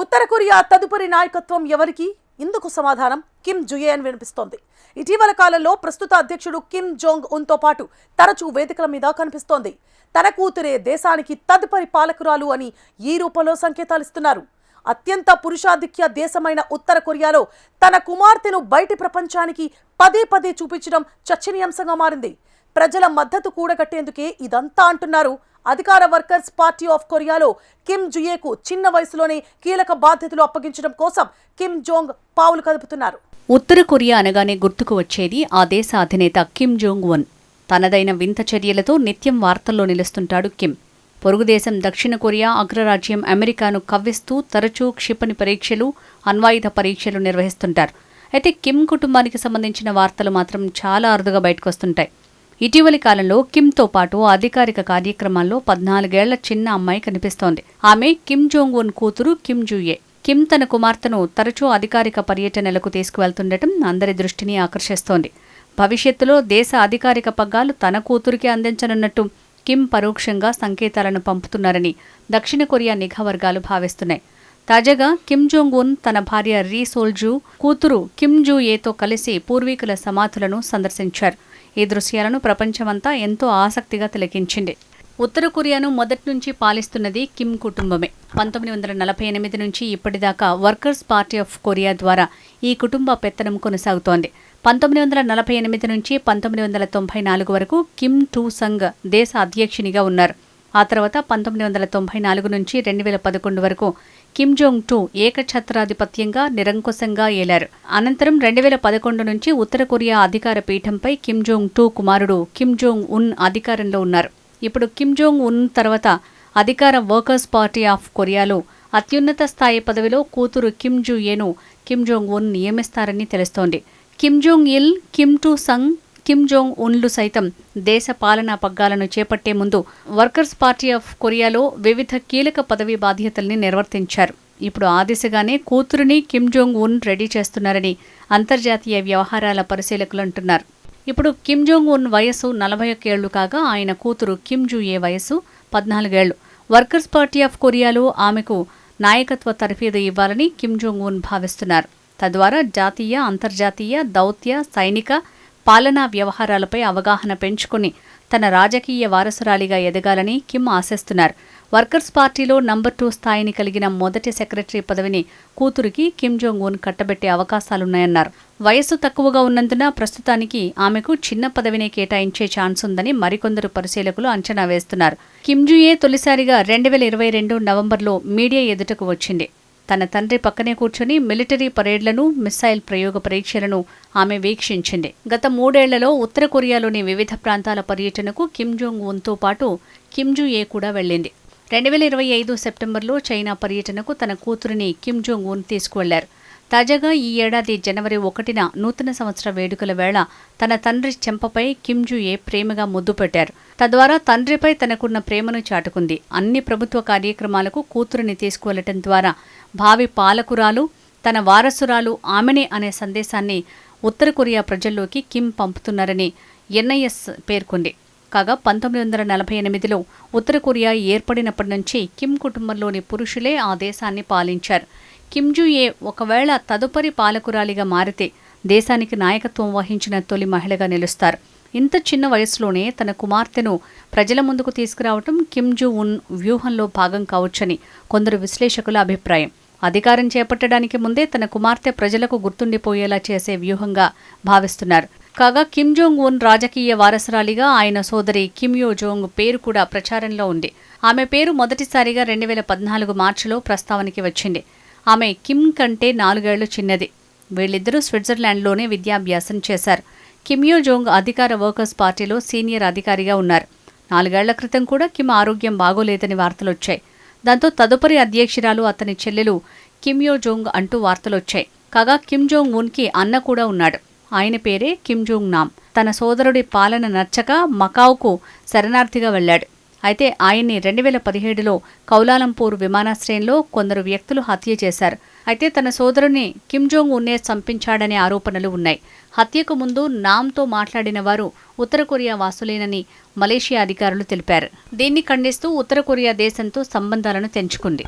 ఉత్తర Korea తదుపరి నాయకత్వం ఎవరికి? ఇందుకు సమాధానం కిమ్ జుయేన్ వినిపిస్తోంది. ఇటీవల కాలంలో ప్రస్తుత అధ్యక్షుడు కిమ్ జోంగ్ ఉన్తో పాటు తరచూ వేదికల మీద కనిపిస్తోంది. తన కూతురే దేశానికి తదుపరి పాలకురాలు అని ఈ రూపంలో సంకేతాలు ఇస్తున్నారు. అత్యంత పురుషాధిక్య దేశమైన ఉత్తర కొరియాలో తన కుమార్తెను బయటి ప్రపంచానికి పదే పదే చూపించడం చర్చనీయాంశంగా మారింది. ప్రజల మద్దతు కూడగట్టేందుకే ఇదంతా అంటున్నారు. అధికార వర్కర్స్ పార్టీ ఆఫ్ కొరియాలో కిమ్ జుయేకు చిన్న వయసులోనే కీలక బాధ్యతలు అప్పగించడం కోసం కిమ్ జోంగ్ పావులు కదుపుతున్నారు. ఉత్తర కొరియా అనగానే గుర్తుకు వచ్చేది ఆ దేశ అధినేత కిమ్ జోంగ్ ఉన్. తనదైన వింత చర్యలతో నిత్యం వార్తల్లో నిలుస్తుంటాడు కిమ్. పొరుగుదేశం దక్షిణ కొరియా అగ్రరాజ్యం అమెరికాను కవ్విస్తూ తరచూ క్షిపణి పరీక్షలు, అణ్వాయుధ పరీక్షలు నిర్వహిస్తుంటారు. అయితే కిమ్ కుటుంబానికి సంబంధించిన వార్తలు మాత్రం చాలా అరుదుగా బయటకొస్తుంటాయి. ఇటీవలి కాలంలో కిమ్తో పాటు అధికారిక కార్యక్రమాల్లో 14 ఏళ్ల చిన్న అమ్మాయి కనిపిస్తోంది. ఆమె కిమ్ జోంగ్ ఉన్ కూతురు కిమ్ జుయే. కిమ్ తన కుమార్తెను తరచూ అధికారిక పర్యటనలకు తీసుకువెళ్తుండటం అందరి దృష్టిని ఆకర్షిస్తోంది. భవిష్యత్తులో దేశ అధికారిక పగ్గాలు తన కూతురికి అందించనున్నట్టు కిమ్ పరోక్షంగా సంకేతాలను పంపుతున్నారని దక్షిణ కొరియా నిఘా వర్గాలు భావిస్తున్నాయి. తాజాగా కిమ్ జోంగ్ ఉన్ తన భార్య రీ సోల్జూ, కూతురు కిమ్ జుయేతో కలిసి పూర్వీకుల సమాధులను సందర్శించారు. ఈ దృశ్యాలను ప్రపంచమంతా ఎంతో ఆసక్తిగా తిలకించింది. ఉత్తర కొరియాను మొదటి నుంచి పాలిస్తున్నది కిమ్ కుటుంబమే. 1948 నుంచి ఇప్పటిదాకా వర్కర్స్ పార్టీ ఆఫ్ కొరియా ద్వారా ఈ కుటుంబ పెత్తనం కొనసాగుతోంది. 1948 నుంచి 1994 వరకు కిమ్ టూ సంగ్ దేశ అధ్యక్షునిగా ఉన్నారు. ఆ తర్వాత 1994 నుంచి 2011 వరకు కిమ్ జోంగ్ టూ ఏకఛత్రాధిపత్యంగా నిరంకుశంగా ఏలారు. అనంతరం 2011 నుంచి ఉత్తర కొరియా అధికార పీఠంపై కిమ్ జోంగ్ టూ కుమారుడు కిమ్ జోంగ్ ఉన్ అధికారంలో ఉన్నారు. ఇప్పుడు కిమ్ జోంగ్ ఉన్ తర్వాత అధికార వర్కర్స్ పార్టీ ఆఫ్ కొరియాలో అత్యున్నత స్థాయి పదవిలో కూతురు కిమ్ జుయేను కిమ్ జోంగ్ ఉన్ నియమిస్తారని తెలుస్తోంది. కిమ్ జోంగ్ ఇల్, కిమ్ టూ సంగ్, కిమ్ జోంగ్ ఉన్లు సైతం దేశ పాలనా పగ్గాలను చేపట్టే ముందు వర్కర్స్ పార్టీ ఆఫ్ కొరియాలో వివిధ కీలక పదవీ బాధ్యతల్ని నిర్వర్తించారు. ఇప్పుడు ఆ దిశగానే కూతురుని కిమ్ జోంగ్ ఉన్ రెడీ చేస్తున్నారని అంతర్జాతీయ వ్యవహారాల పరిశీలకులు అంటున్నారు. ఇప్పుడు కిమ్ జోంగ్ ఉన్ వయస్సు 41 ఏళ్లు కాగా ఆయన కూతురు కిమ్ జుయే వయస్సు 14 ఏళ్లు. వర్కర్స్ పార్టీ ఆఫ్ కొరియాలో ఆమెకు నాయకత్వ తర్ఫీదు ఇవ్వాలని కిమ్ జోంగ్ ఉన్ భావిస్తున్నారు. తద్వారా జాతీయ, అంతర్జాతీయ, దౌత్య, సైనిక, పాలనా వ్యవహారాలపై అవగాహన పెంచుకుని తన రాజకీయ వారసురాలిగా ఎదగాలని కిమ్ ఆశిస్తున్నారు. వర్కర్స్ పార్టీలో నంబర్ 2 స్థాయిని కలిగిన మొదటి సెక్రటరీ పదవిని కూతురికి కిమ్ జోంగ్ ఉన్ కట్టబెట్టే అవకాశాలున్నాయన్నారు. వయస్సు తక్కువగా ఉన్నందున ప్రస్తుతానికి ఆమెకు చిన్న పదవినే కేటాయించే ఛాన్స్ ఉందని మరికొందరు పరిశీలకులు అంచనా వేస్తున్నారు. కిమ్ జుయే తొలిసారిగా 2022 నవంబర్లో మీడియా ఎదుటకు వచ్చింది. తన తండ్రి పక్కనే కూర్చొని మిలిటరీ పరేడ్లను, మిస్సైల్ ప్రయోగ పరీక్షలను ఆమె వీక్షించింది. గత 3 ఏళ్లలో ఉత్తర కొరియాలోని వివిధ ప్రాంతాల పర్యటనకు కిమ్ జోంగ్ ఉన్తో పాటు కిమ్ జుయే కూడా వెళ్లింది. 2025 సెప్టెంబర్లో చైనా పర్యటనకు తన కూతురిని కిమ్ జోంగ్ ఉన్ తీసుకువెళ్లారు. తాజాగా ఈ ఏడాది జనవరి 1న నూతన సంవత్సర వేడుకల వేళ తన తండ్రి చెంపపై కిమ్ జుయే ప్రేమగా ముద్దు పెట్టారు. తద్వారా తండ్రిపై తనకున్న ప్రేమను చాటుకుంది. అన్ని ప్రభుత్వ కార్యక్రమాలకు కూతురిని తీసుకువెళ్లటం ద్వారా భావి పాలకురాలు, తన వారసురాలు ఆమెనే అనే సందేశాన్ని ఉత్తర కొరియా ప్రజల్లోకి కిమ్ పంపుతున్నారని ఎన్ఐఎస్ పేర్కొంది. కాగా 1948లో ఉత్తర కొరియా ఏర్పడినప్పటి నుంచి కిమ్ కుటుంబంలోని పురుషులే ఆ దేశాన్ని పాలించారు. కిమ్ జుయే ఒకవేళ తదుపరి పాలకురాలిగా మారితే దేశానికి నాయకత్వం వహించిన తొలి మహిళగా నిలుస్తారు. ఇంత చిన్న వయసులోనే తన కుమార్తెను ప్రజల ముందుకు తీసుకురావటం కిమ్ జూ ఉన్ వ్యూహంలో భాగం కావచ్చని కొందరు విశ్లేషకుల అభిప్రాయం. అధికారం చేపట్టడానికి ముందే తన కుమార్తె ప్రజలకు గుర్తుండిపోయేలా చేసే వ్యూహంగా భావిస్తున్నారు. కాగా కిమ్ జోంగ్ ఉన్ రాజకీయ వారసురాలిగా ఆయన సోదరి కిమ్ యో జోంగ్ పేరు కూడా ప్రచారంలో ఉంది. ఆమె పేరు మొదటిసారిగా 2014 మార్చిలో ప్రస్తావనకి వచ్చింది. ఆమె కిమ్ కంటే 4 ఏళ్లు చిన్నది. వీళ్ళిద్దరూ స్విట్జర్లాండ్లోనే విద్యాభ్యాసం చేశారు. కిమ్ యో జోంగ్ అధికార వర్కర్స్ పార్టీలో సీనియర్ అధికారిగా ఉన్నారు. 4 ఏళ్ల క్రితం కూడా కిమ్ ఆరోగ్యం బాగోలేదని వార్తలొచ్చాయి. దాంతో తదుపరి అధ్యక్షురాలు అతని చెల్లెలు కిమ్ యో జోంగ్ అంటూ వార్తలొచ్చాయి. కాగా కిమ్ జోంగ్ ఉన్కి అన్న కూడా ఉన్నాడు. ఆయన పేరే కిమ్ జోంగ్ నామ్. తన సోదరుడి పాలన నచ్చక మకావుకు శరణార్థిగా వెళ్లాడు. అయితే ఆయన్ని 2017లో కౌలాలంపూర్ విమానాశ్రయంలో కొందరు వ్యక్తులు హత్య చేశారు. అయితే తన సోదరుని కిమ్ జోంగ్ ఉన్నే చంపించాడనే ఆరోపణలు ఉన్నాయి. హత్యకు ముందు నామ్తో మాట్లాడిన వారు ఉత్తర కొరియా వాసులేనని మలేషియా అధికారులు తెలిపారు. దీన్ని ఖండిస్తూ ఉత్తర కొరియా దేశంతో సంబంధాలను తెంచుకుంది.